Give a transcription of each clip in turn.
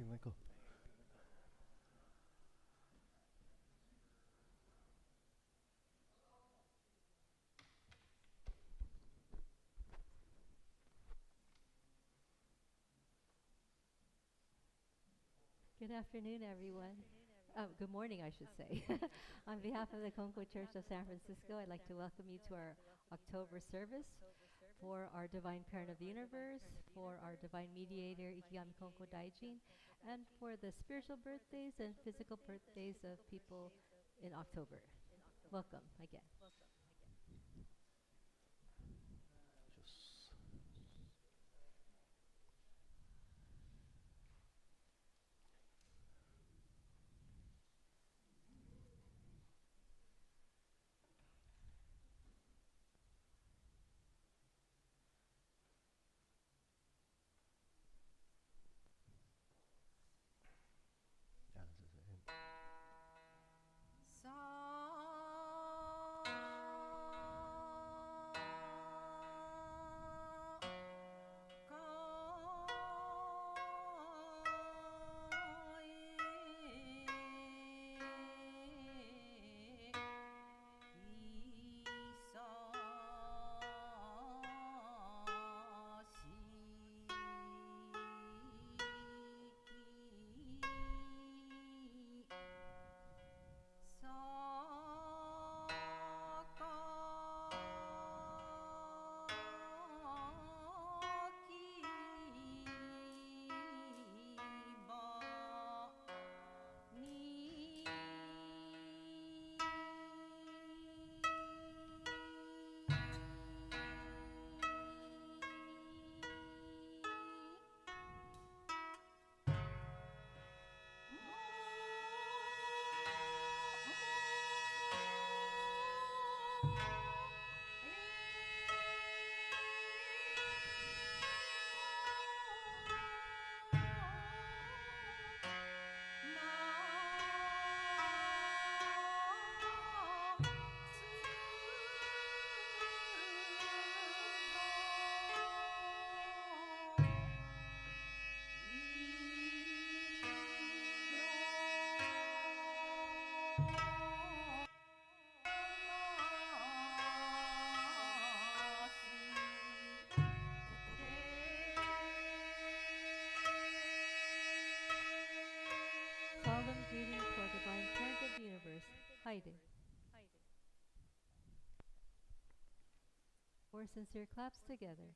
Michael. Good afternoon, everyone. Good morning, I should say. On behalf of the Konko Church of San Francisco, I'd like to welcome you to our October service for our Divine Parent of the Universe, for our Divine Mediator, Ikigami Konko Daijin, and for the spiritual birthdays and physical birthdays of people in October. Welcome again. Just yeah, this is it. Solemn greeting to our Divine Parent of the Universe, Heidi. Four sincere claps together.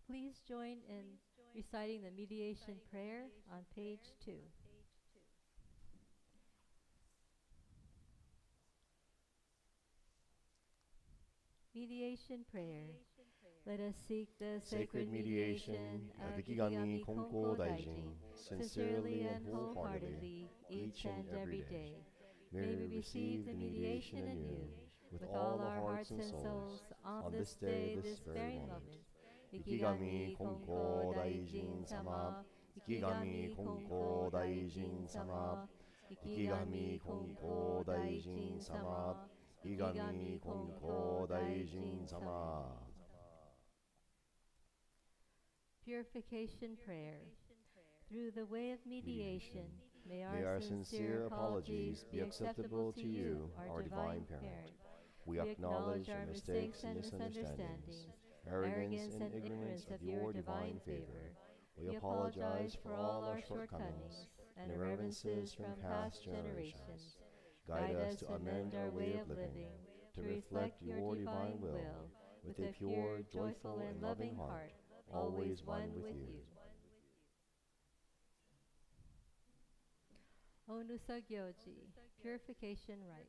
Please join in reciting the mediation prayer on page 2. Mediation prayer. Let us seek the Sacred mediation of Ikigami Konko Daijin, sincerely and wholeheartedly, each and every day. May we receive the mediation anew, with all the hearts and souls, on this day, this very moment. Ikigami Konko Daijin Sama, Ikigami Konko Daijin Sama, Ikigami Konko Daijin Sama, Ikigami Konko Daijin Sama. Purification prayer. Through the way of mediation, may May our sincere apologies be acceptable to you, our Divine Parent. We acknowledge our mistakes and misunderstandings, arrogance and ignorance of your divine favor. We apologize for all our shortcomings and irreverences from past generations. Guide us to amend our way of living, to reflect your divine will, with a pure, joyful, and loving heart, always one with you. Onusa Gyoji, Purification Rite.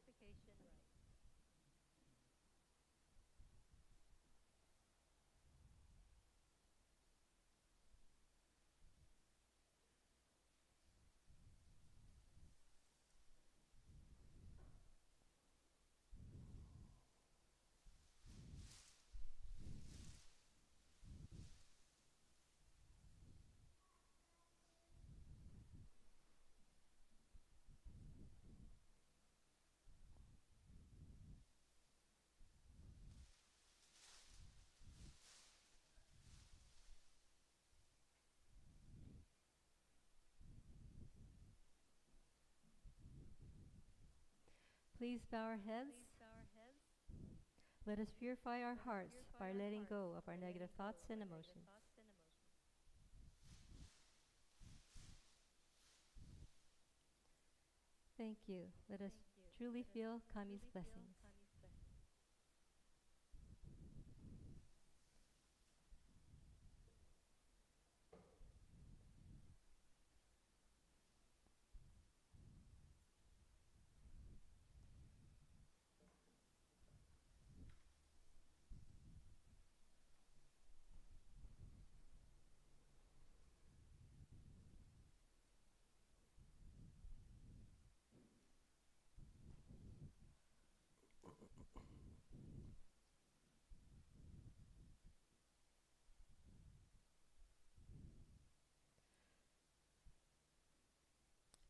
Please bow our heads. Let us purify our hearts by letting go of our negative thoughts and emotions. Thank you. Let us truly feel Kami's blessings.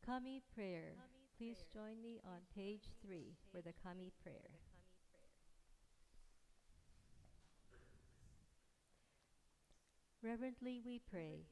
Kami prayer. Please join me on page 3 for the Kami prayer. Reverently we pray.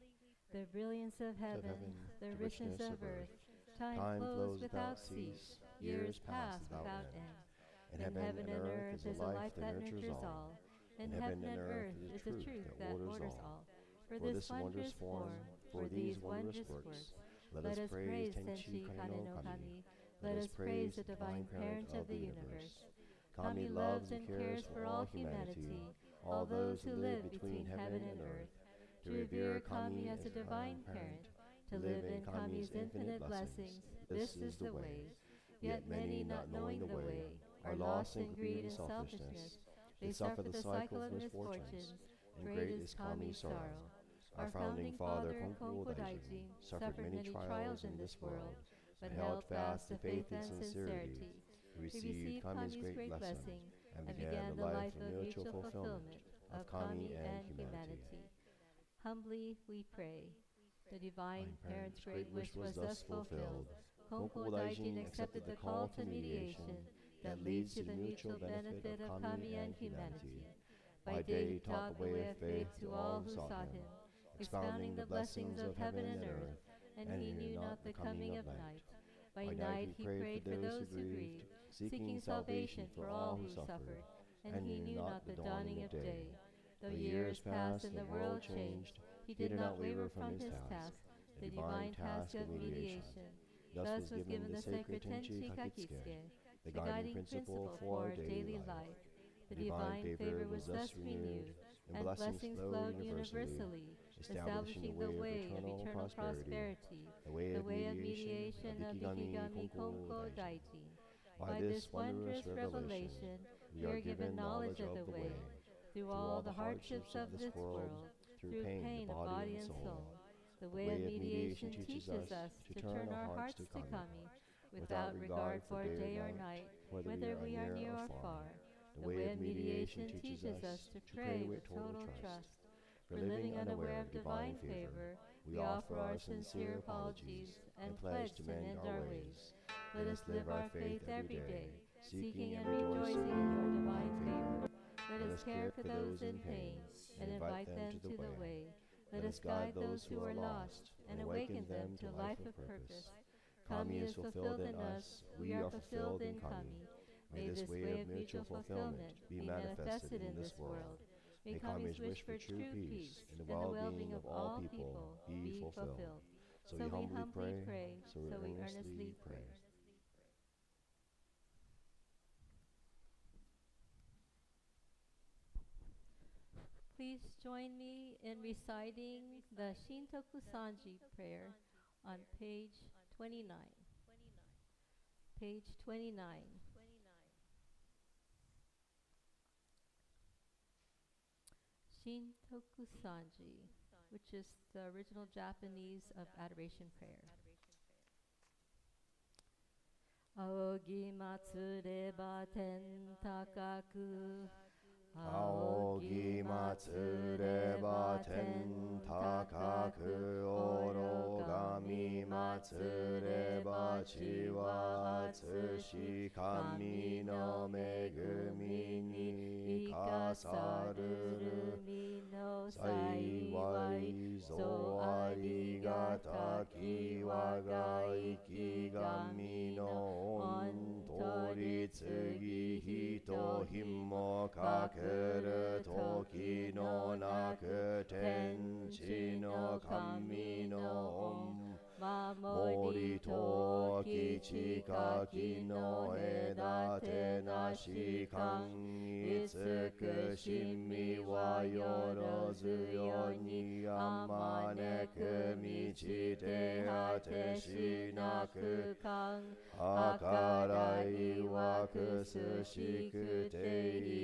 The brilliance of heaven, the richness of earth, time flows without cease, years pass without end. And heaven and earth is a life that nurtures all, and heaven and earth is the truth that orders all. For this wondrous form, for these wondrous works, let us praise Tenchi Kane no Kami. Let us praise the divine parent of the universe. Kami loves and cares for all humanity, all those who live between heaven and earth. To revere Kami as a divine parent, to live in Kami's infinite blessings, this is the way. Yet many, not knowing the way, are lost in greed and selfishness. They suffer the cycle of misfortunes, and great is Kami's sorrow. Our founding father, Konko suffered many trials in this world, but held fast to faith and sincerity. He received Kami's great blessing, and began the life of mutual fulfillment of Kami and humanity. Humbly we pray. The divine parent's great wish was thus fulfilled. Konko accepted the call to mediation that leads to the mutual benefit of Kami and humanity. By day he taught the way of faith to all who sought him, expounding the blessings of heaven and earth, and he knew not the coming of night. By night he prayed for those who grieved, seeking salvation for all who suffered, and he knew not the dawning of day. Though years passed and the world changed, he did not waver from his task, the divine task of mediation. Thus was given the sacred Tenchi Kakitsuke, the guiding principle for our daily life. The divine favor was thus renewed, and blessings flowed universally, establishing the way of eternal prosperity, the way of mediation of Ikigami Konko Daijin. By this wondrous revelation, we are given knowledge of the way, through all the hardships of this world, through pain of body and soul. The way of mediation teaches us to turn our hearts to Kami, without regard for day or night, whether we are near or far. The way of mediation teaches us to pray with total trust. For living unaware of divine favor, we offer our sincere apologies and pledge to mend our ways. Let us live our faith every day, seeking and rejoicing in your divine favor. Let us care for those in pain and invite them to the way. Let us guide those who are lost and awaken them to a life of purpose. Kami is fulfilled in us, we are fulfilled in Kami. May this way of mutual fulfillment be manifested in this world. May Kami's wish for true peace and the well-being of all people be fulfilled. So we humbly pray, so we earnestly pray. Please join me in reciting the Shintoku Sanji prayer on page 29. Page 29. Shintoku Sanji, which is the original Japanese of adoration prayer. Aogi matsureba ten takaku. Aogi matsureba ten takaku. Orogami matsureba chiwa atsushi. Kami no megumi ni ikasaruru. Saiwai zo arigataki waga ikigami no ontori kakuru toki no naku tenchi no kami no om mori toki chikaki no eda te nashikan itsuku shimi wa yorozu yo ni amaneku michi te hate shinaku hakarai wa kusushiku te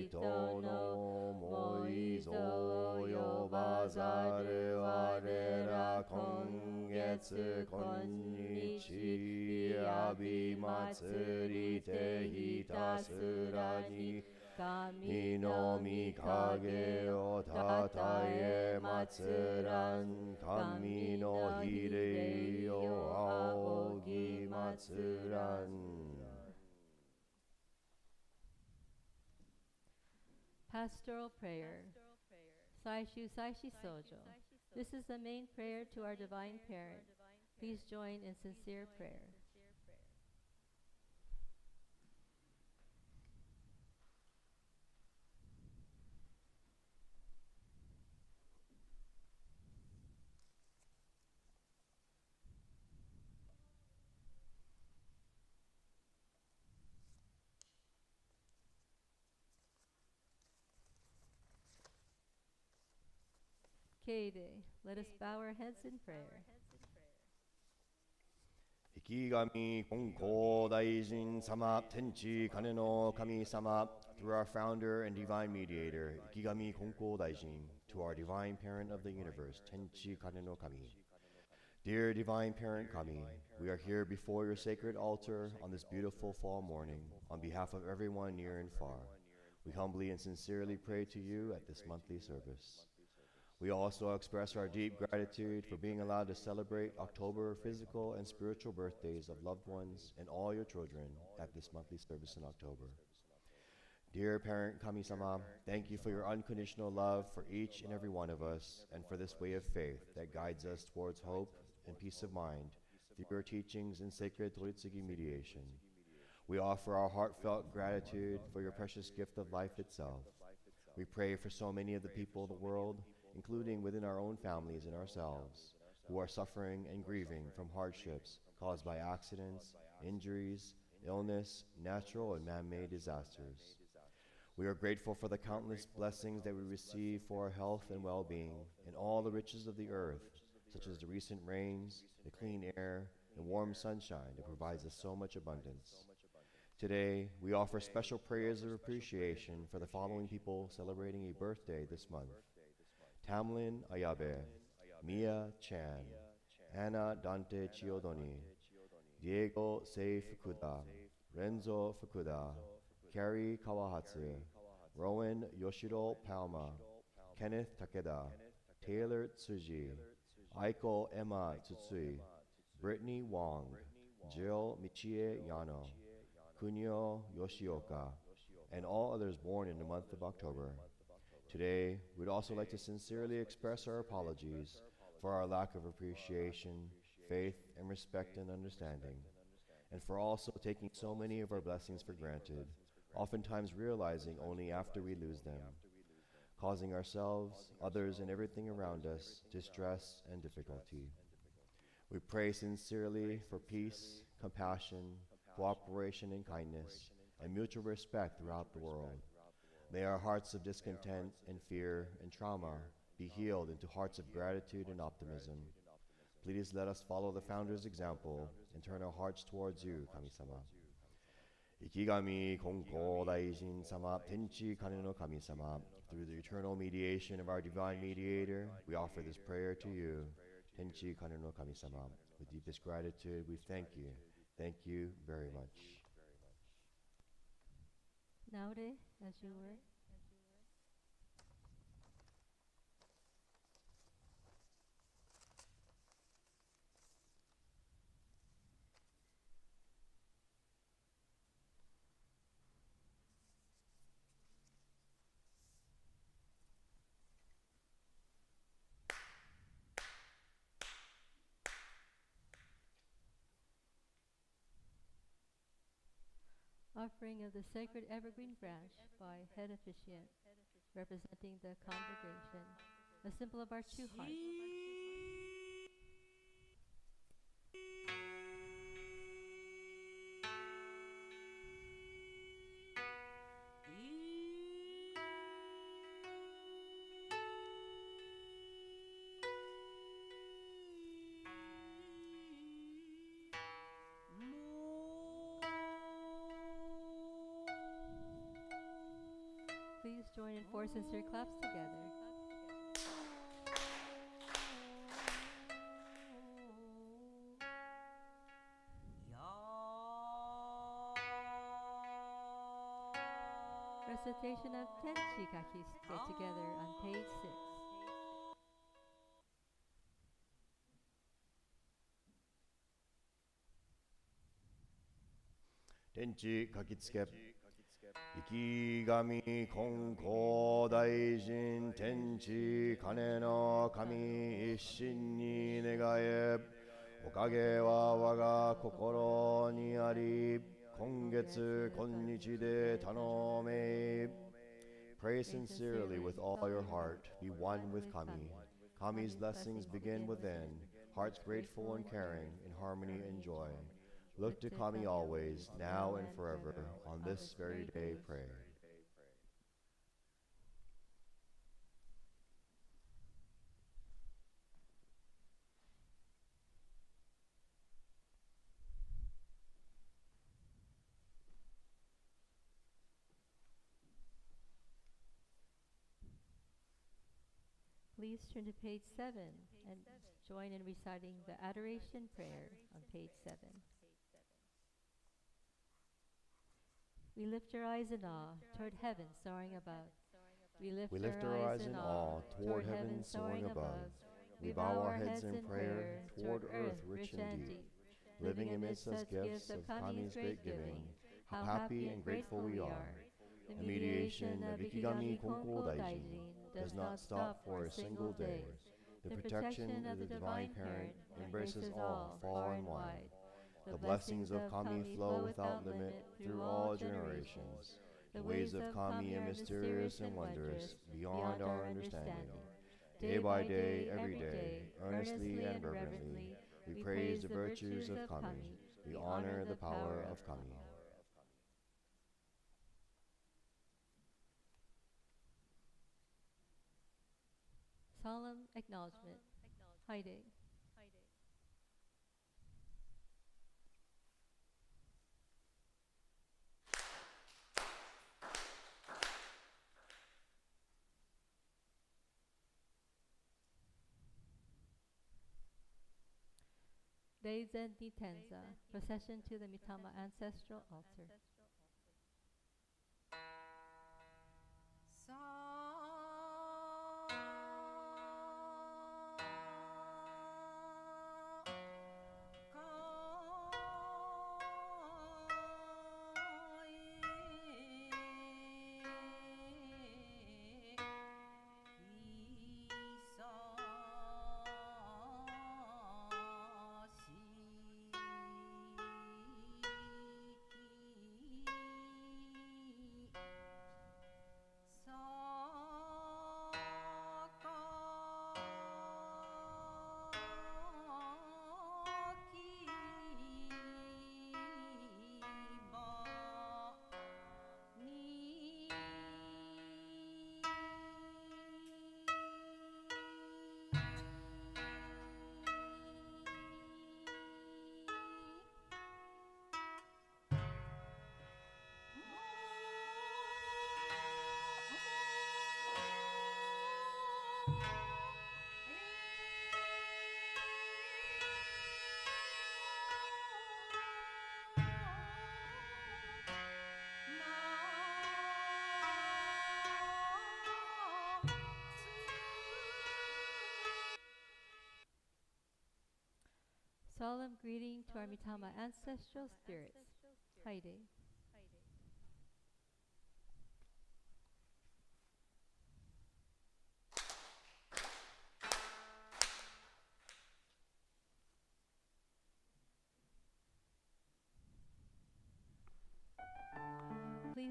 ito no moizo yobazaru warera kongetsu konnichi abi matsuri te hitasura ni kami no mikage o tatae matsuran kami no hirei o aogi matsuran. Pastoral Prayer. Saishu Saishi Sojo. This is the main prayer to our Divine Parent. Please join in sincere prayer. Keide, let us bow our heads in prayer. Ikigami Konko Daijin Sama Tenchi Kane no Kami Sama, through our founder and divine mediator, Ikigami Konko Daijin, to our divine parent of the universe, Tenchi Kane no Kami. Dear divine parent Kami, we are here before your sacred altar on this beautiful fall morning on behalf of everyone near and far. We humbly and sincerely pray to you at this monthly service. We also express our deep gratitude for being allowed to celebrate October physical and spiritual birthdays of loved ones and all your children at this monthly service in October. Dear Parent Kami-sama, thank you for your unconditional love for each and every one of us and for this way of faith that guides us towards hope and peace of mind through your teachings and sacred Toritsugi mediation. We offer our heartfelt gratitude for your precious gift of life itself. We pray for so many of the people of the world, including within our own families and ourselves, who are suffering and grieving from hardships caused by accidents, injuries, illness, natural and man-made disasters. We are grateful for the countless blessings that we receive for our health and well-being and all the riches of the earth, such as the recent rains, the clean air, and warm sunshine that provides us so much abundance. Today, we offer special prayers of appreciation for the following people celebrating a birthday this month: Tamlin Ayabe, Mia Chan, Anna Dante Chiodoni, Diego Sei Fukuda, Renzo Fukuda, Kerry Kawahatsu, Rowan Yoshiro Palma, Kenneth Takeda, Taylor Tsuji, Aiko Emma Tsutsui, Brittany Wong, Jill Michie Yano, Kunio Yoshioka, and all others born in the month of October. Today, we'd also like to sincerely express our apologies for our lack of appreciation, faith, and respect and understanding, and for also taking so many of our blessings for granted, oftentimes realizing only after we lose them, causing ourselves, others, and everything around us distress and difficulty. We pray sincerely for peace, compassion, cooperation and kindness, and mutual respect throughout the world. May our hearts of discontent and fear and trauma be healed into hearts of gratitude and optimism. Please let us follow the founder's example and turn our hearts towards you, Kami-sama. Ikigami Konko Daijin-sama Tenchi Kane no Kami-sama. Through the eternal mediation of our divine mediator, we offer this prayer to you, Tenchi Kane no Kami-sama. With deepest gratitude, we thank you. Thank you very much. Naure, as you were. Offering of the sacred evergreen branch by head officiant, representing the congregation, a symbol of our true heart. Please join in 4 sincere claps together. Recitation of Tenchi Kakisuke together on page 6. Tenchi Kakitsuke. Ikigami Konko Daijin Tenchi Kane no Kami Isshin ni negae. Okage wa waga kokoro ni ari. Kongetsu konnichi de tanome. Pray sincerely with all your heart. Be one with Kami. Kami's blessings begin within. Hearts grateful and caring, in harmony and joy. Look to Kami always, now and forever. On this very day, pray. Please turn to page 7 and join in reciting the Adoration Prayer on page 7. We lift our eyes in awe toward heaven soaring above. We lift our eyes in awe toward heaven soaring above. We bow our heads in prayer toward earth rich and deep, living amidst us gifts of Kami's great giving. How happy and grateful we are. The mediation of Ikigami Konko Daijin does not stop for a single day. The protection of the Divine Parent embraces all, far and wide. The blessings of Kami flow without limit through all generations. The ways of Kami are mysterious and wondrous, beyond our understanding. Day by day, every day, earnestly and reverently, we praise the virtues of Kami. We honor the power of Kami. Solemn acknowledgement. Haide. Deizen Nitenza, procession to the Mitama ancestral altar. Solemn greeting to our Mitama ancestral spirits. Haide.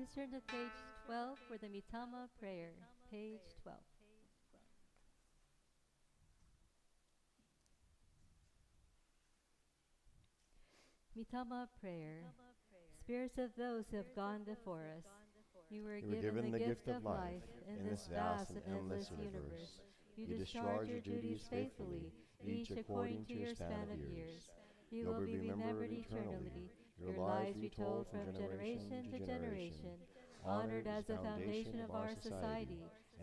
Please turn to page 12 for the Mitama prayer. Page 12. Mitama prayer. Spirits of those who have gone before us, you were given the gift of life in this vast and endless universe. You discharge your duties faithfully, each according to your span of years. You will be remembered eternally, your lives retold from generation to generation, honored as the foundation of our society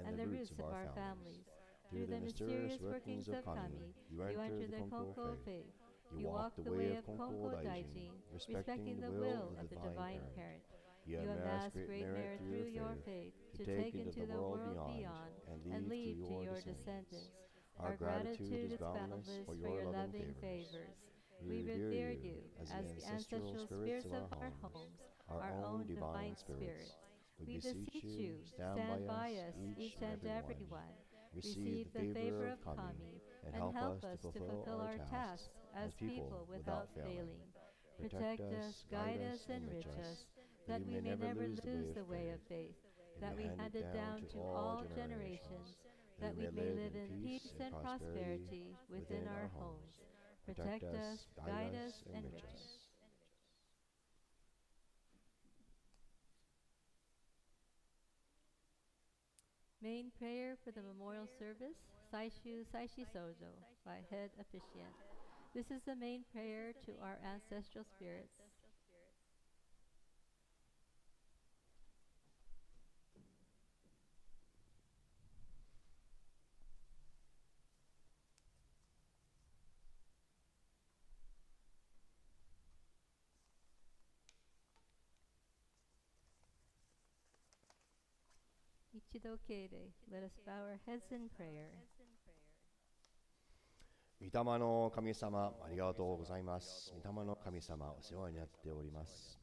and the roots of our families. Through the mysterious workings of Kami, you enter the Konko faith. You walk the way of Konko Daijin, respecting the will of the Divine Parent. You amass great merit through your faith to take into the world beyond and leave to your descendants. Our gratitude is boundless for your loving favors. We revere you as the ancestral spirits of our homes, our own divine spirits. We beseech you, stand by us, each and every one. Receive the favor of Kami and help us to fulfill our tasks as people without failing. Protect us, guide us, enrich us, that we may never lose the way of faith, that we hand it down to all generations, that we may live in peace and prosperity within our homes. Protect us, guide us, enrich us. Main prayer for the memorial service, Saishu Saishi Sojo, by head officiant. This is the main prayer to our ancestral spirits. Ichido Keide, let us bow our heads in prayer. 御霊の神様、ありがとうございます。御霊の神様、お世話になっております。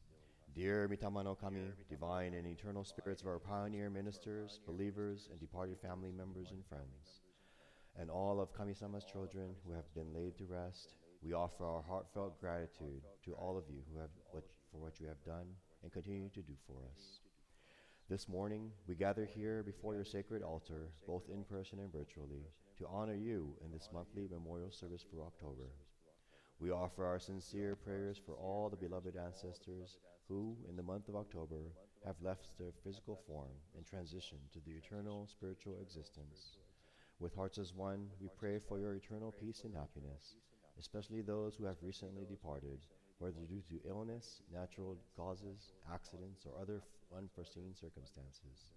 Dear 御霊の神, divine and eternal spirits of our pioneer ministers, believers, and departed family members and friends, and all of Kami-sama's children who have been laid to rest, we offer our heartfelt gratitude to all of you for what you have done and continue to do for us. This morning, we gather here before your sacred altar, both in person and virtually, to honor you in this monthly memorial service for October. We offer our sincere prayers for all the beloved ancestors who, in the month of October, have left their physical form and transitioned to the eternal spiritual existence. With hearts as one, we pray for your eternal peace and happiness, especially those who have recently departed, whether due to illness, natural causes, accidents, or other unforeseen circumstances.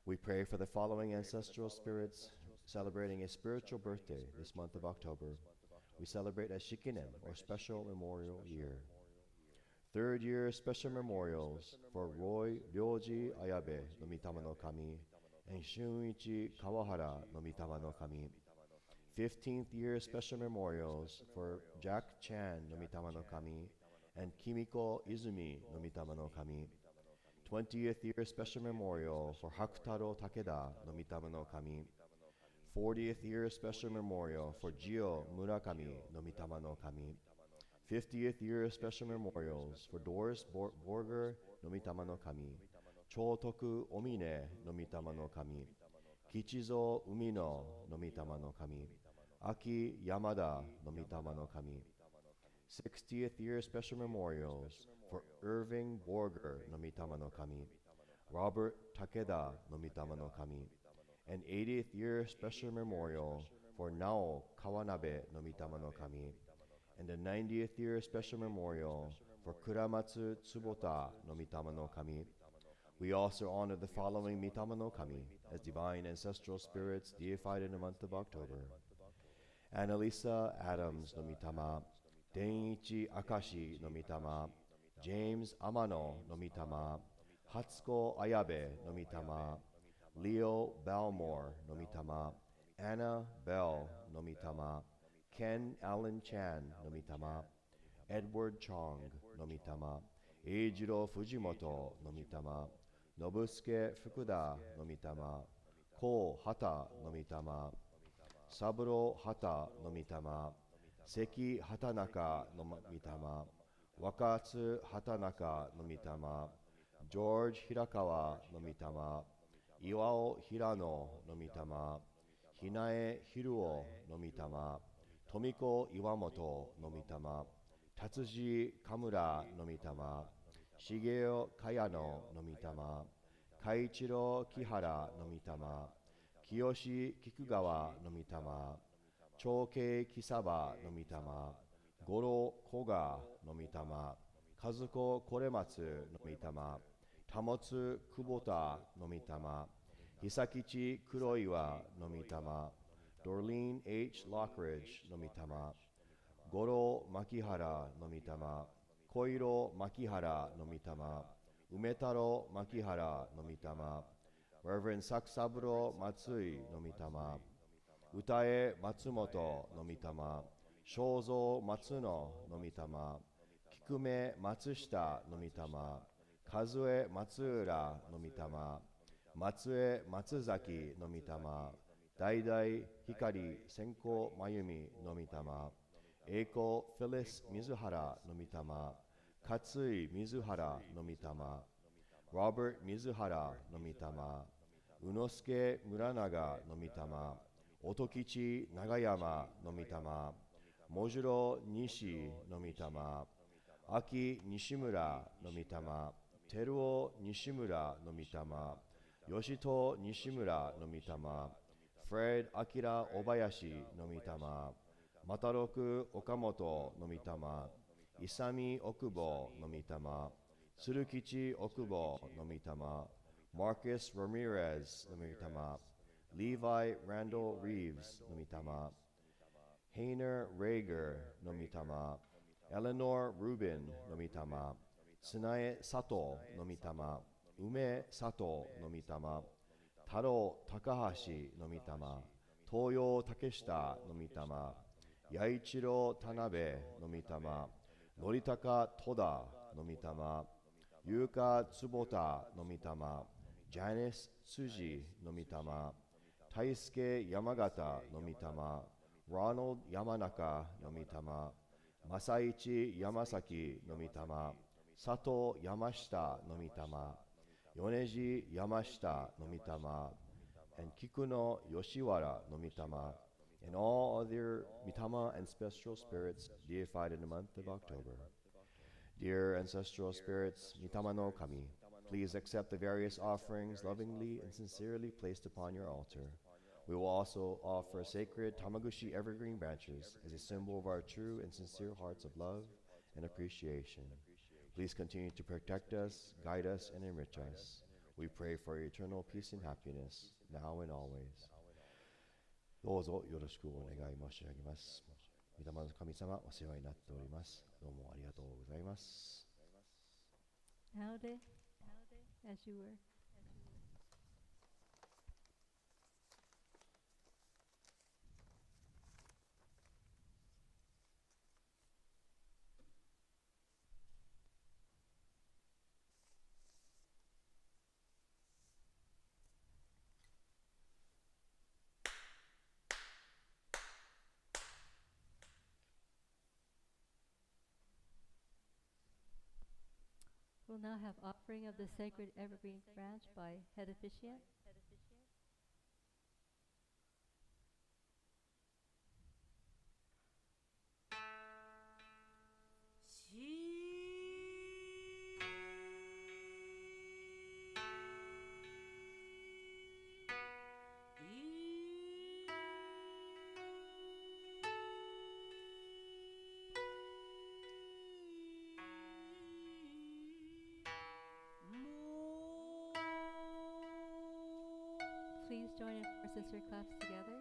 We pray for the following ancestral spirits celebrating a spiritual birthday this month of October. We celebrate a Shikinen, or Special Memorial Year. Third year special memorials for Roy Ryoji Ayabe no Mitama no Kami and Shunichi Kawahara no Mitama no Kami. 15th year special memorials for Jack Chan no Mitama no Kami and Kimiko Izumi no Mitama no Kami. 20th year special memorial for Hakutaro Takeda no Mitama no Kami. 40th year special memorial for Jio Murakami no Mitama no Kami. 50th year special memorials for Doris Borger no Mitama no Kami. Chotoku Omine no Mitama no Kami. Kichizo Umino no Mitama no Kami. Aki Yamada no Mitama no Kami. 60th year special memorials for Irving Borger no Mitama no Kami. Robert Takeda no Mitama no Kami. And 80th year special memorial for Nao Kawanabe no Mitama no Kami. And the 90th year special memorial for Kuramatsu Tsubota no Mitama no Kami. We also honor the following Mitama no Kami as divine ancestral spirits deified in the month of October. Annalisa Adams no Mitama, Denichi Akashi no Mitama, James Amano no Mitama, Hatsuko Ayabe no Mitama, Leo Balmore no Mitama, Anna Bell no Mitama, Ken Allen Chan no Mitama, Edward Chong no Mitama, Eijiro Fujimoto no Mitama, Nobusuke Fukuda no Mitama, Ko Hata no Mitama, Saburo Hata no Mitama, Seki Hatanaka no Mitama, Wakatsu Hatanaka no Mitama, George Hirakawa no Mitama, Iwao Hirano no Mitama, Hinae Hiruo no Mitama, Tomiko Iwamoto no Mitama, Tatsuji Kamura no Mitama, Shigeo Kayano no Mitama, Kaiichiro Kihara no Mitama, Kiyoshi Kikugawa no Mitama, Chokei Kisaba no Mitama, Goro Koga no Mitama, Kazuko Korematsu no Mitama, Tamotsu Kubota no Mitama, Hisakichi Kuroiwa no Mitama, Dorleen H. Lockridge no Mitama, Goro Makihara no Mitama, Koiro Makihara no Mitama, Umetaro Makihara no Mitama, Reverend Sakusaburo Matsui no Mitama, Utae Matsumoto no Mitama, Shozo Matsuno no Mitama, Kikume Matsushita no Mitama, Kazue Matsuura no Mitama, Matsue Matsuzaki no Mitama, Daidai Hikari Senko Mayumi no Mitama, Eiko Phyllis Mizuhara no Mitama, Katsui Mizuhara no Mitama, Robert Mizuhara no Mitama, Unosuke Muranaga no Mitama, Otokichi Nagayama no Mitama, Mojuro Nishi no Mitama, Aki Nishimura no Mitama, Teruo Nishimura no Mitama, Yoshito Nishimura no Mitama, Fred Akira Obayashi no Mitama, Mataroku Okamoto no Mitama, Isami Okubo no Mitama, Tsurukichi Okubo no Mitama, Marcus Ramirez no Mitama, Levi Randall Reeves no Mitama, Hainer Rager no Mitama, Eleanor Rubin no Mitama, Tsunae Sato no Mitama, Ume Sato no Mitama, Taro Takahashi no Mitama, Toyo Takeshita no Mitama, Yaichiro Tanabe no Mitama, Noritaka Toda no Mitama, Yuka Tsubota no Mitama, Janice Tsuji no Mitama, Taisuke Yamagata no Mitama, Ronald Yamanaka no Mitama, Masaichi Yamasaki no Mitama, Sato Yamashita no Mitama, Yoneji Yamashita no Mitama, and Kikuno Yoshiwara no Mitama, and all other Mitama ancestral spirits deified in the month of October. Dear ancestral spirits, Mitama no Kami, please accept the various offerings lovingly and sincerely placed upon your altar. We will also offer sacred Tamaguchi evergreen branches as a symbol of our true and sincere hearts of love and appreciation. Please continue to protect us, guide us, and enrich us. We pray for eternal peace and happiness, now and always. どうぞよろしくお願い申し上げます。御霊の神様、お世話になっております。どうもありがとうございます。Howdy, as you were. We'll now have offering of the sacred evergreen branch by head officiant. Please join in for sister claps together.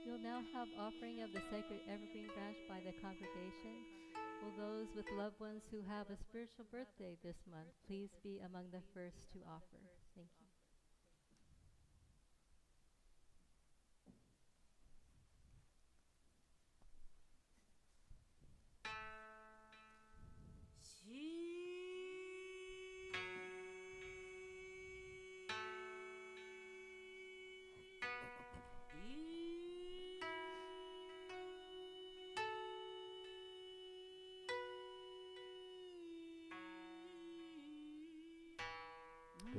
You'll now have offering of the sacred evergreen branch by the congregation. Will those with loved ones who have a spiritual birthday this month please be among the first to offer? Thank you.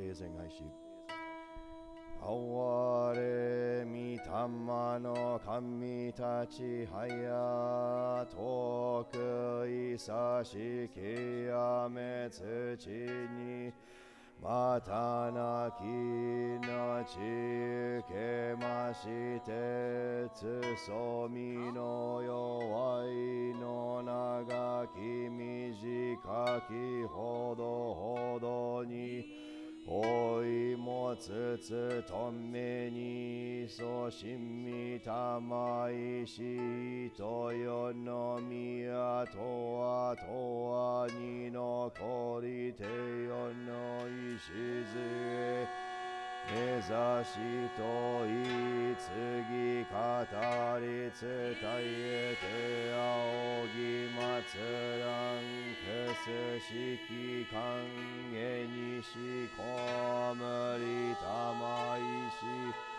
映前愛し哀れみたまの神たちはや遠くいさし極め土にまたなきのちゆけましてつそみの弱いの長き短きほどほどにおいもつつとめにそしみたまいしとよのみやとわとわにのこりてよのいしずえ目指しとい次語り伝えて仰ぎ祭らんくすしき歓迎にしこむりたまいし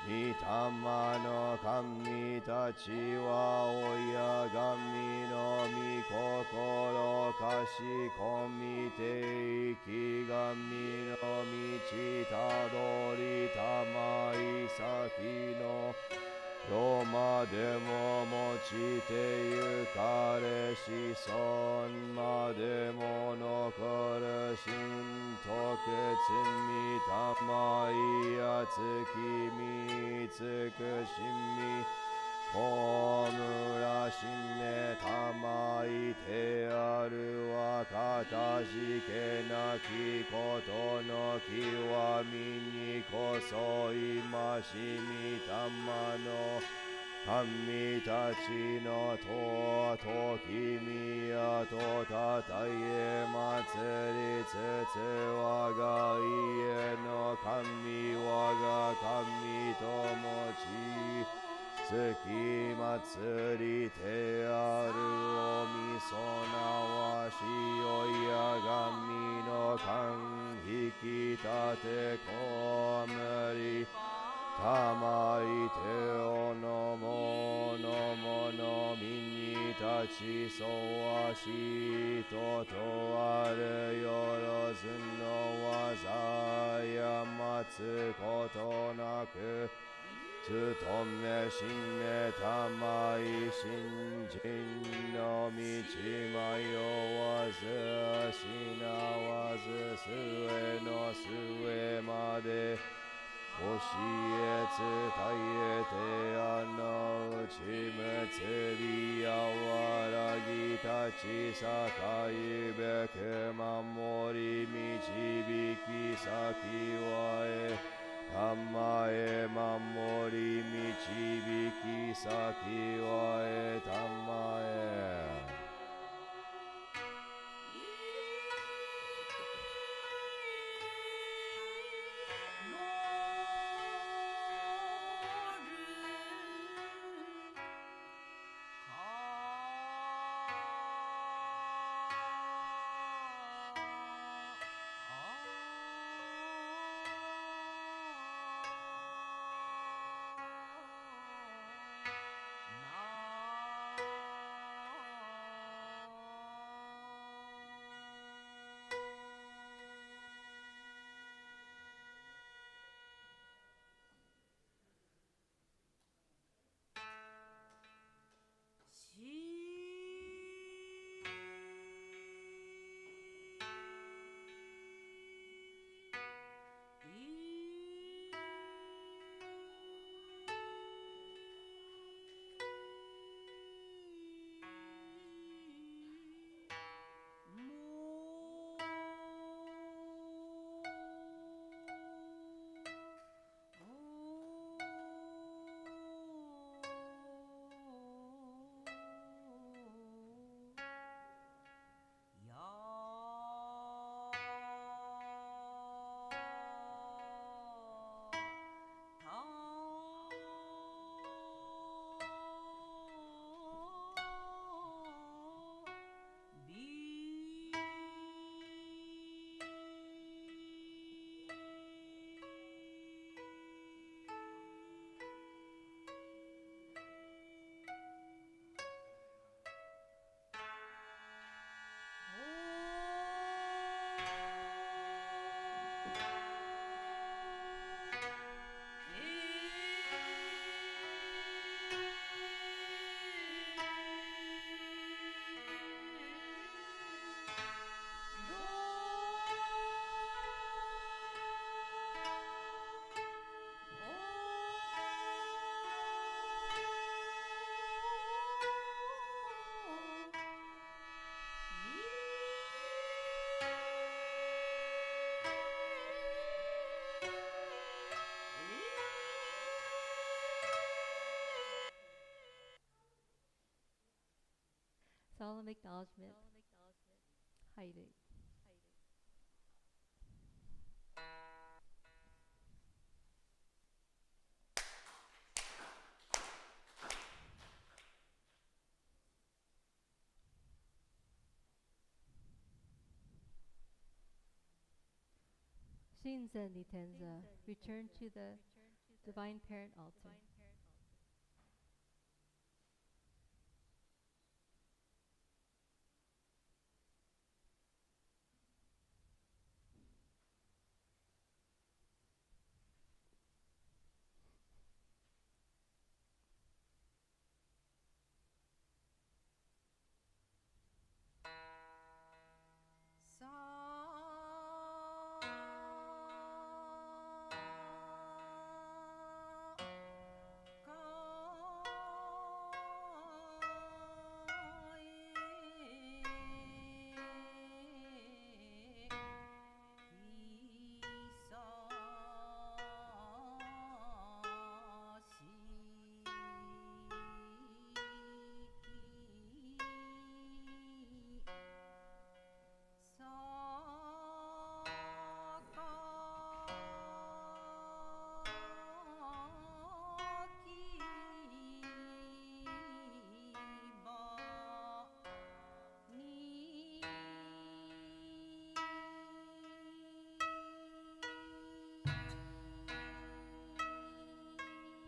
御霊の神たちは親神の御心かしこみて生き神の道たどりたまい先の世までも持ちてゆかれ子孫までも残る神徳罪たまいやつきみつくしみこむらしめたまいてあるはかたじけなきことの極みにこそいましみたまの神たちのとときみやとたたえまつりつつ我が家の神我が神ともち月祭りてあるおみそなわしよや神の勘引き立てこむりたまいておのものものみに立ちそわしととあるよろずの技や待つことなくつとめしめたまい信心の道迷わずしなわず末の末まで教え伝えてあのうち結びやわらぎ立ち栄えべく守り導き先はたまえ守り導き先はたまえ solemn acknowledgement. Hiding. Shinzen Nitenza, return to the Divine Parent altar.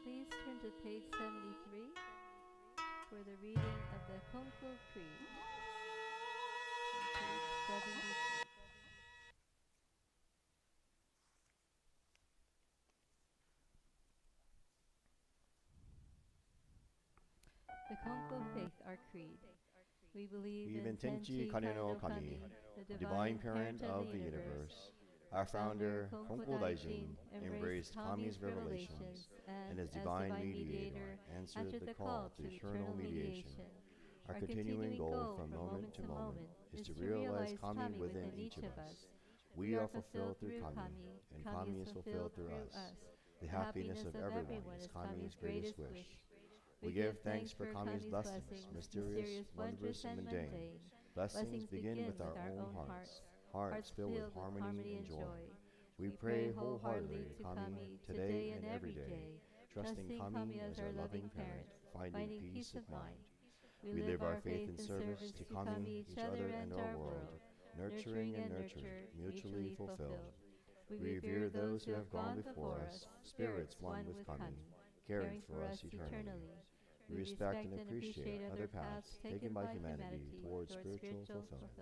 Please turn to page 73 for the reading of the Konko Creed. On page 73. The Konko Faith, our creed. We believe in Tenchi Tenchi Kane no Kane no Kami, Kami, the divine parent of the universe. Our founder, Konko Daijin, embraced Kami's revelations, and as divine mediator, answered the call to eternal mediation. Our continuing goal from moment to moment is to realize Kami within each of us. We are fulfilled through Kami, and Kami is fulfilled through us. The happiness of everyone is Kami's greatest wish. We give thanks for Kami's blessings, mysterious, wondrous, and mundane. Blessings begin with our own hearts, hearts filled with harmony and joy. We pray wholeheartedly to Kami today and every day, trusting Kami as our loving parent, finding peace of mind. We live our faith and service to Kami, each other, and our world, nurturing and nurtured, mutually fulfilled. We revere those who have gone before us, spirits one with Kami, caring for us eternally. We respect and appreciate other paths taken by humanity towards spiritual fulfillment.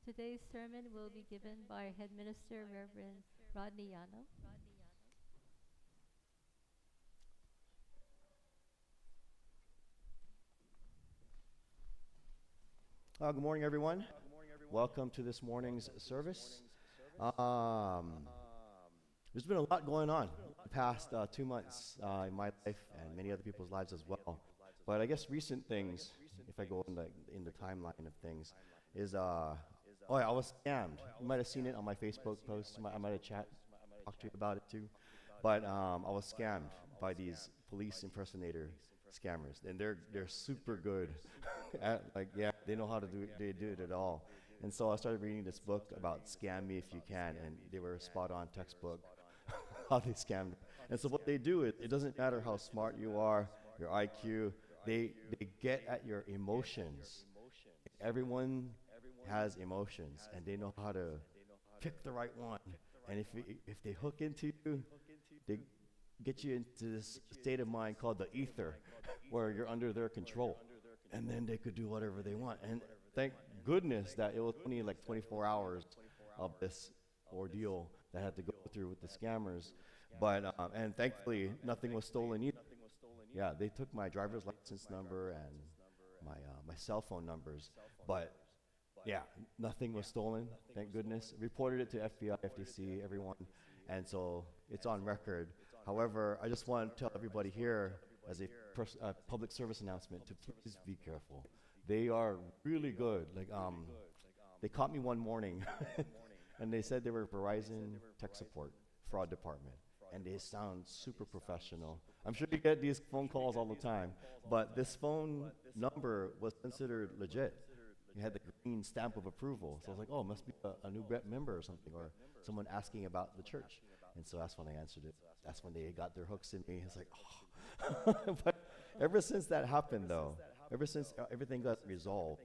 Today's sermon will be given by our Head Minister, Reverend Rodney Yano. Good morning, everyone. Welcome to this morning's service. There's been a lot going on the past 2 months in my life and many other people's lives as well. But I guess recent things, if I go in the timeline of things, is I was scammed. You might have seen it on my Facebook post. I might have talked to you about it too. But I was scammed by these police impersonator scammers, and they're super good at they know how to do it. They do it at all. And so I started reading this book about Scam Me If You Can, and they were a spot-on textbook how they scammed. And so what they do is, it doesn't matter how smart you are, your IQ, they get at your emotions. Everyone has emotions, and they know how to pick the right one. And if they hook into you, they get you into this state of mind called the ether, where you're under their control. And then they could do whatever they want. And thank goodness that it was only like 24 hours of this ordeal that I had to go through with the scammers. But and thankfully, nothing was stolen either. Yeah, they took my driver's license number and my cell phone numbers. But yeah, nothing was stolen, thank goodness. Reported it to FBI, FTC, everyone. And so it's on record. However, I just want to tell everybody here, as a public service announcement, to please be careful. They are really good. They caught me one morning, and they said they were Verizon tech support, fraud department. and they sound super professional. I'm sure you get these phone calls all the time, but this phone number was considered legit. You had the green stamp of approval. So I was like, oh, it must be a new member or something, or someone asking about the church. And so that's when I answered it. That's when they got their hooks in me. It's like, oh. But ever since that happened, though, ever since everything got resolved,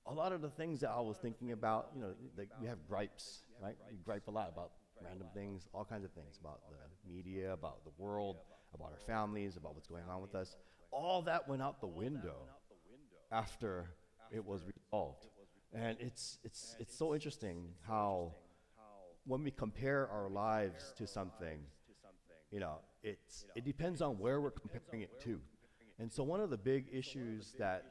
a lot of the things that I was thinking about, like we have gripes, right? We gripe a lot about random things, all kinds of things, about the media, about the world, about our families, about what's going on with us. All that went out the window after it was resolved. And it's so interesting how when we compare our lives to something, it depends on where we're comparing it to. And so one of the big issues that,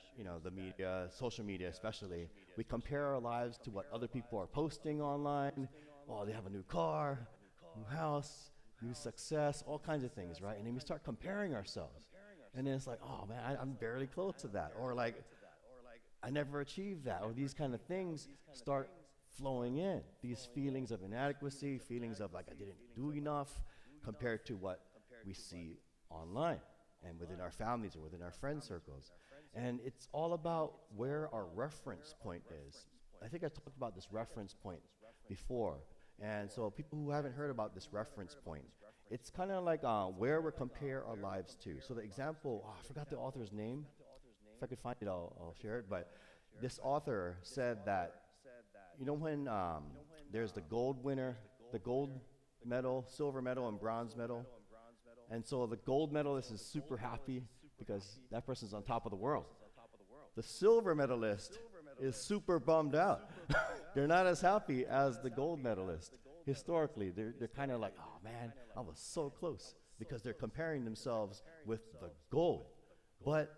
the media, social media especially, we compare our lives to what other people are posting online. Oh, they have a new car, new house, new success, all kinds of things, right? And then we start comparing ourselves. And then it's like, oh man, I'm barely close to that. Or like, I never achieved that. Or these kind of things start flowing in. These feelings of inadequacy, feelings of like I didn't do enough compared to what we see online and within our families or within our friend circles. And it's all about where our reference point is. I think I talked about this reference point before. And so people who haven't heard about this reference point, it's kind of like where we compare our lives to. So the example, I forgot the author's name. If I could find it, I'll share it. But this author said that, when there's the gold winner, the gold medal, silver medal, and bronze medal. And so the gold medalist is super happy because that person's on top of the world. The silver medalist is super bummed out. They're not as happy as the gold medalist. Historically, they're kind of like, oh man, I was so close, because they're comparing themselves with the gold. But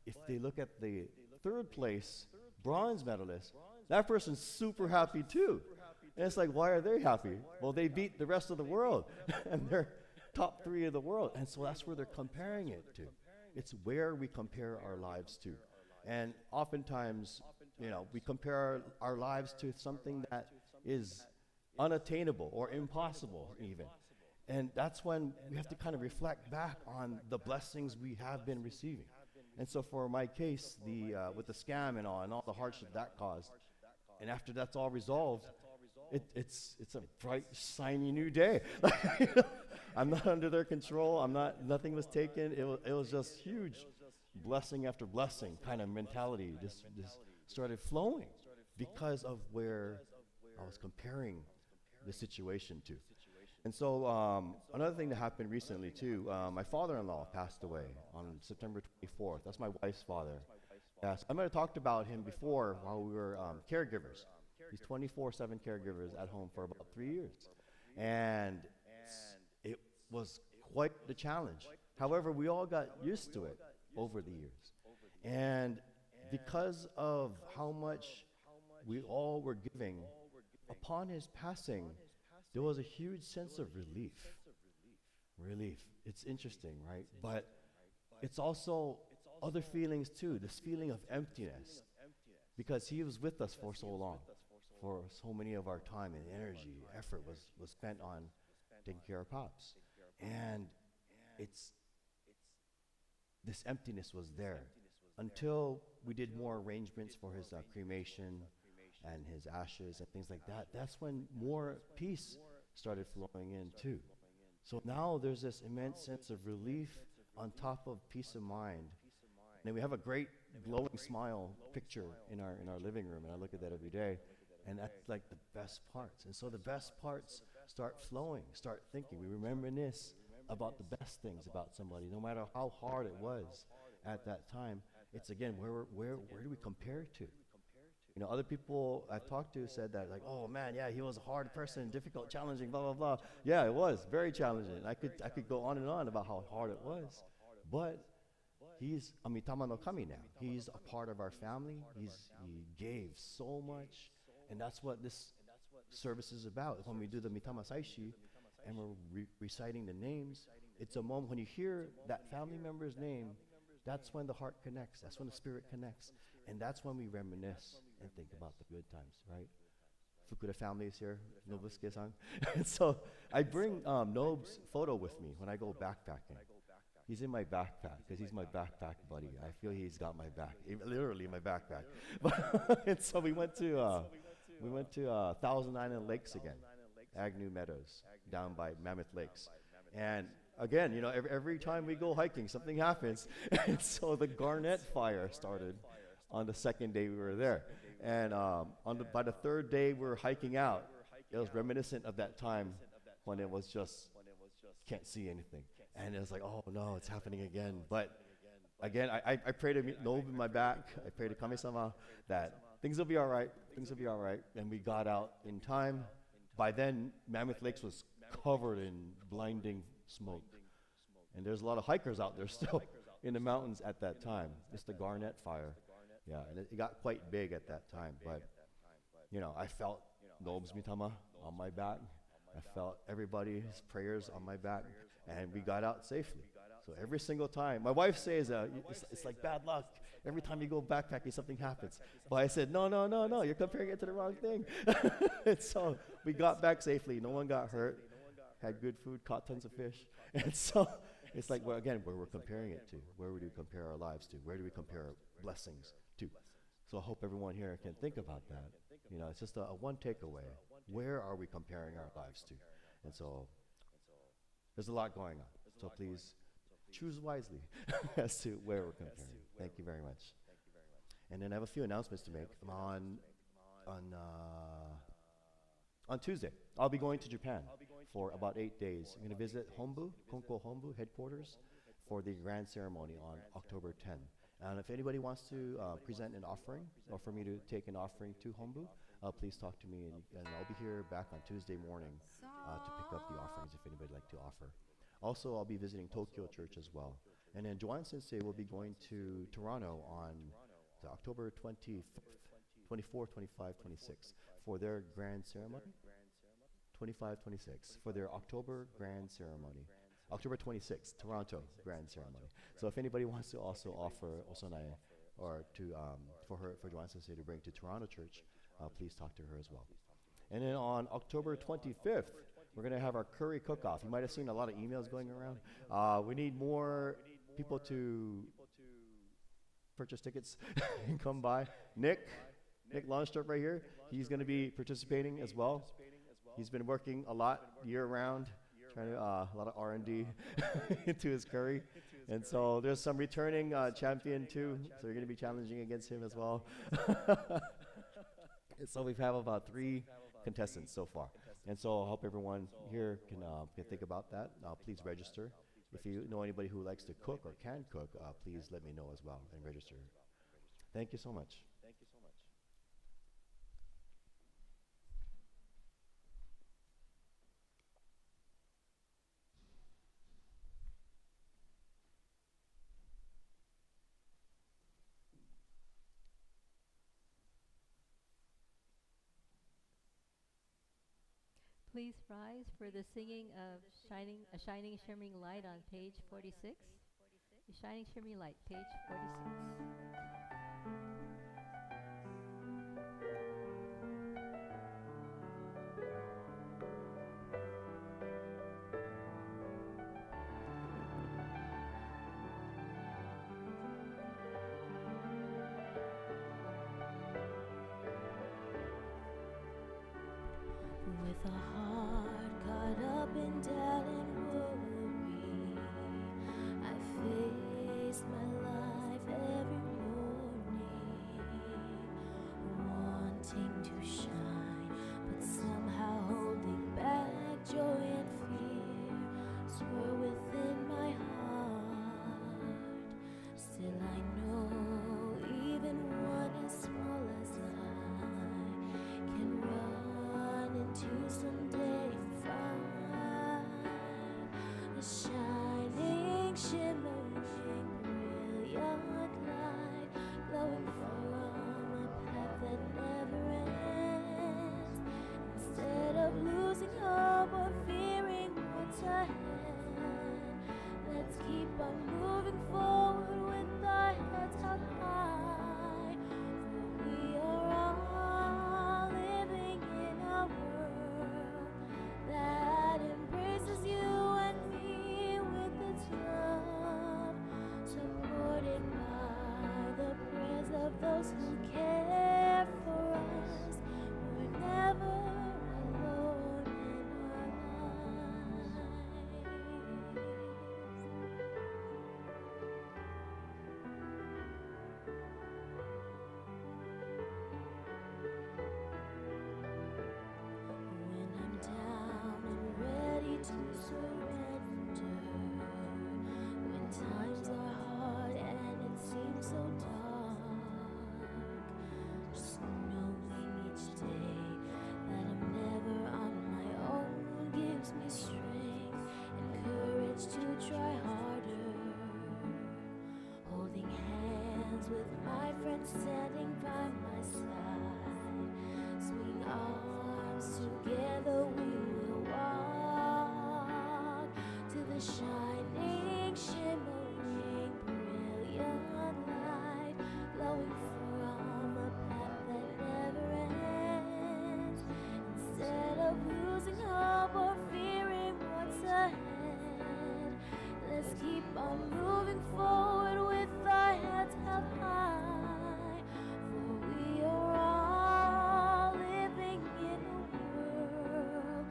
if they look at the third place bronze medalist, that person's super happy too. And it's like, why are they happy? Well, they beat the rest of the world, and they're top 3 of the world. And so that's where they're comparing it to. It's where we compare our lives to. And oftentimes, we compare our lives to something that is unattainable or impossible even. And that's when we have to kind of reflect back on the blessings we have been receiving. And so for my case, with the scam and all the hardship that caused, and after that's all resolved, it's a bright, shiny new day. I'm not under their control. Nothing was taken. It was just huge blessing after blessing kind of mentality. Just started flowing because of where I was comparing the situation to. And so another thing that happened recently too, my father-in-law passed away on September 24th. That's my wife's father. Yes, I might have talked about him before while we were caregivers. He's 24/7 caregivers at home for about 3 years. And it was quite the challenge. However, we all got used to it over the years. And because of how much we all were giving, upon his passing, there was a huge sense of relief. Relief. It's interesting, right? But it's also other feelings too, this feeling of emptiness. Because he was with us for so long. For so many of our time and energy, effort was spent on taking care of Pops. And this emptiness was there until we did more arrangements for his cremation and his ashes and things like that. That's when more peace started flowing in too. So now there's this immense sense of relief on top of peace of mind. And we have a great glowing smile picture in our living room, and I look at that every day. And that's like the best parts. And so the best parts start flowing, start thinking. We reminisce about the best things about somebody, no matter how hard it was at that time. It's again, where do we compare to? Other people I've talked to said that, like, oh man, yeah, he was a hard person, difficult, challenging, blah, blah, blah. Yeah, it was very challenging. I could go on and on about how hard it was. But he's Amitama no Kami now. He's a part of our family. He gave so much. And that's what this service is about. When we do the Mitama Saishi and we're reciting the names, it's a moment when you hear that family member's name, that's when the heart connects. That's when the spirit connects. And that's when we reminisce and think about the good times, right? Fukuda families here, Nobusuke-san. And so I bring Nob's photo with me when I go backpacking. He's in my backpack because he's my backpack buddy. I feel he's got my back, literally my backpack. And so we went to Thousand Island Lakes again, Agnew Meadows, down by Mammoth Lakes. And again, every time we go hiking, something happens. And so the Garnet Fire started on the second day we were there. And by the third day we were hiking out, it was reminiscent of that time when it was just, can't see anything. And it was like, oh no, it's happening again. But again, I pray to Nobu in my back. I pray to Kami-sama that things will be all right. Things will be all right. And we got out in time. By then, Mammoth Lakes was covered in blinding smoke. And there's a lot of hikers out there still in the mountains at that time. It's the Garnet Fire. Yeah, and it got quite big at that time. But, I felt Nobu's mitama on my back. I felt everybody's prayers on my back. And we got out safely. So every single time, my wife says, it's like bad luck. Every time you go backpacking, something happens. But I said, no, you're comparing it to the wrong thing. And so we got back safely. No one got hurt. Had good food, caught tons of fish. And so it's like, where we're comparing it to. Where would we compare our lives to? Where do we compare our blessings to? So I hope everyone here can think about that. It's just a one takeaway. Where are we comparing our lives to? And so there's a lot going on. So please choose wisely as to where we're comparing. Thank you very much. And then I have a few announcements to make. On Tuesday, I'll be going to Japan for about 8 days. I'm going to visit Konko Honbu headquarters for the grand ceremony on October 10. And if anybody wants to present an offering or for me to take an offering to Honbu, please talk to me, and I'll be here back on Tuesday morning to pick up the offerings if anybody would like to offer. Also, I'll be visiting Tokyo Church as well. And then Joanne Sensei will be going to Toronto on October 25th, 24, 25, 26 for their grand ceremony. 25, 26 for their October grand ceremony. October 26th, Toronto grand ceremony. So if anybody wants to also offer osanae or for Joanne Sensei to bring to Toronto Church, please talk to her as well. And then on October 25th, we're going to have our curry cook-off. You might have seen a lot of emails going around. We need more people to purchase tickets and come by. Nick Longstrop right here, he's going to be participating as well. He's been working a lot year-round, trying to a lot of R&D into his curry. And so there's some returning champion too, so you're going to be challenging against him as well. So we've had about 3 contestants so far. And so I hope everyone here can think about that. Please register. If you know anybody who likes to cook or can cook, please let me know as well and register. Thank you so much. Please rise for the singing of A Shining Shimmering Light on page 46. A Shining Shimmering Light, page 46. With a heart caught up in doubt and worry, I face my life every morning, wanting to shine, but somehow holding back joy and fear swirl within my heart. Still I know even one as small as I can run into someday and find a shining, shimmering, brilliant light glowing from a path that never ends. Instead of losing hope or fearing what's ahead, let's keep on moving forward with our heads held high. For we are all living in a shining, shimmering, brilliant light, glowing from a path that never ends. Instead of losing hope or fearing what's ahead, let's keep on moving forward with our heads held high. For we are all living in a world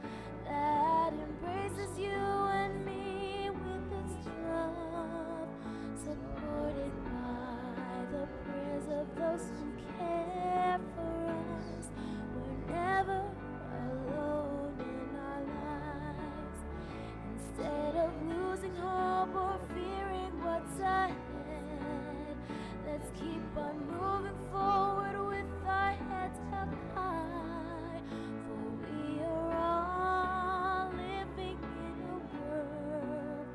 that embraces you and me with its love, supported by the prayers of those who care for us. We're never alone in our lives. Instead of losing hope or fearing what's ahead, let's keep on moving forward with our heads held high. For we are all living in a world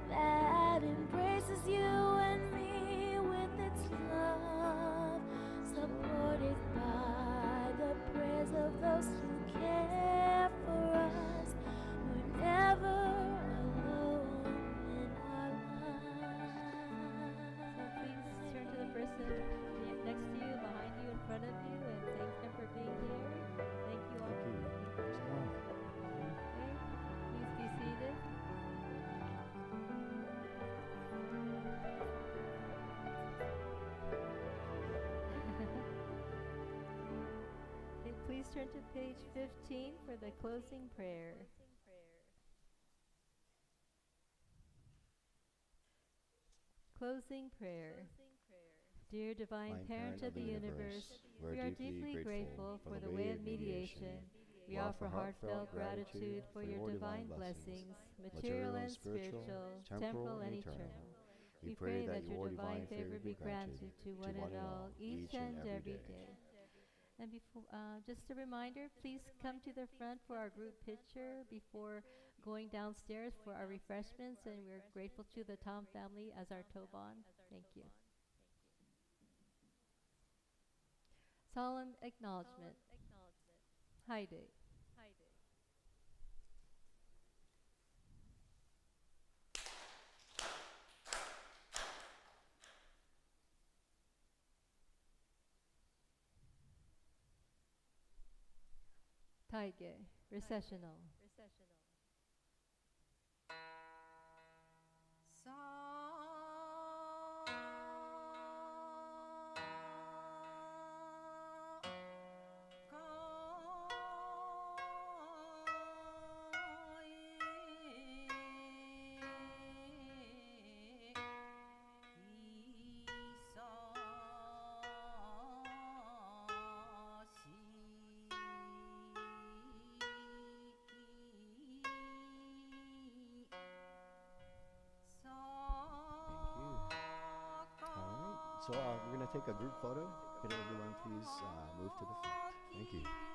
that embraces you and me with its love, supported by the prayers of those who care for us. We're never alone in our So please turn to the person next to you, behind you, in front of you, and thank them for being here. Thank you all. Thank you. Praise God. Okay, please be seated. Okay, please turn to page 15 for the closing prayer. Closing prayer. Dear Divine Parent of the universe, we are deeply grateful for the way of mediation. We offer heartfelt gratitude for your divine blessings, material and spiritual, temporal and eternal. We pray that your divine favor be granted to one and all, each and every day. And before, just a reminder, please come to the front for our group picture before going downstairs for our refreshments, and we're grateful to the Tom family as our Toban. Thank you. Solemn acknowledgement. Haide. Taige. Recessional. So we're going to take a group photo. Could everyone please move to the front? Thank you.